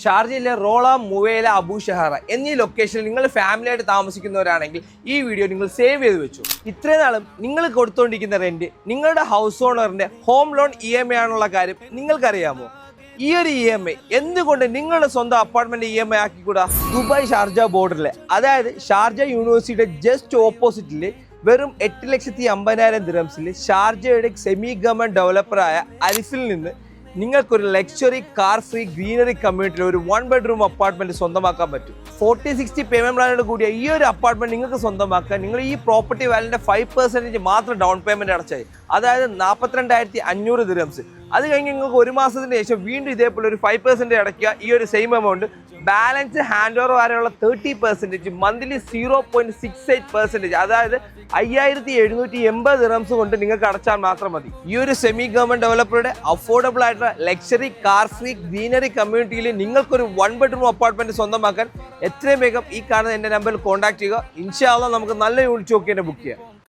ഷാർജയിലെ റോള, മുവേല, അബു ഷഹറ എന്നീ ലൊക്കേഷനിൽ നിങ്ങൾ ഫാമിലി ആയിട്ട് താമസിക്കുന്നവരാണെങ്കിൽ ഈ വീഡിയോ നിങ്ങൾ സേവ് ചെയ്ത് വെച്ചു. ഇത്രയും നാളും നിങ്ങൾ കൊടുത്തുകൊണ്ടിരിക്കുന്ന റെന്റ് നിങ്ങളുടെ ഹൗസ് ഓണറിന്റെ ഹോം ലോൺ EMI ആണുള്ള കാര്യം നിങ്ങൾക്കറിയാമോ? ഈ ഒരു EMI എന്തുകൊണ്ട് നിങ്ങളുടെ സ്വന്തം അപ്പാർട്ട്മെന്റ് EMI ആക്കിക്കൂടാ? ദുബായ് ഷാർജ ബോർഡറിലെ, അതായത് ഷാർജ യൂണിവേഴ്സിറ്റിയുടെ ജസ്റ്റ് ഓപ്പോസിറ്റില് വെറും 8,50,000 ദിർഹംസിൽ ഷാർജയുടെ സെമി ഗവൺമെന്റ് ഡെവലപ്പറായ അരിഫിൽ നിന്ന് നിങ്ങൾക്കൊരു ലക്ഷറി കാർ ഫ്രീ ഗ്രീനറി കമ്മ്യൂണിറ്റിയിൽ ഒരു 1 bedroom അപ്പാർട്ട്മെന്റ് സ്വന്തമാക്കാൻ പറ്റും. 40-60 പേയ്മെന്റ് പ്ലാനോട് കൂടിയ ഈ ഒരു അപ്പാർട്ട്മെന്റ് നിങ്ങൾക്ക് സ്വന്തമാക്കാൻ നിങ്ങൾ ഈ പ്രോപ്പർട്ടി വാല്യൂന്റെ 5% മാത്രം ഡൗൺ പേയ്മെന്റ് അടച്ചായി, അതായത് 42,500 ദിർഹംസ്. അത് കഴിഞ്ഞ് നിങ്ങൾക്ക് ഒരു മാസത്തിന് ശേഷം വീണ്ടും ഇതേപോലെ ഒരു 5% അടയ്ക്കുക. ഈ ഒരു same amount balance hand over വരെയുള്ള 30% മന്ത്ലി 0.68%, അതായത് 5,780 ദിർഹംസ് കൊണ്ട് നിങ്ങൾക്ക് അടച്ചാൽ മാത്രം മതി. ഈ ഒരു സെമി ഗവൺമെന്റ് ഡെവലപ്പറുടെ അഫോർഡബിൾ ആയിട്ടുള്ള ലക്ഷറി കാർ ഫ്രീ ഗ്രീനറി കമ്മ്യൂണിറ്റിയിൽ നിങ്ങൾക്കൊരു 1 bedroom അപ്പാർട്ട്മെന്റ് സ്വന്തമാക്കാൻ എത്രയും വേഗം ഈ കാണുന്ന എൻ്റെ നമ്പറിൽ കോൺടാക്ട് ചെയ്യുക. ഇൻഷാ അല്ലാഹ് നമുക്ക് നല്ല യൂണിറ്റ് നോക്കി തന്നെ ബുക്ക് ചെയ്യാം.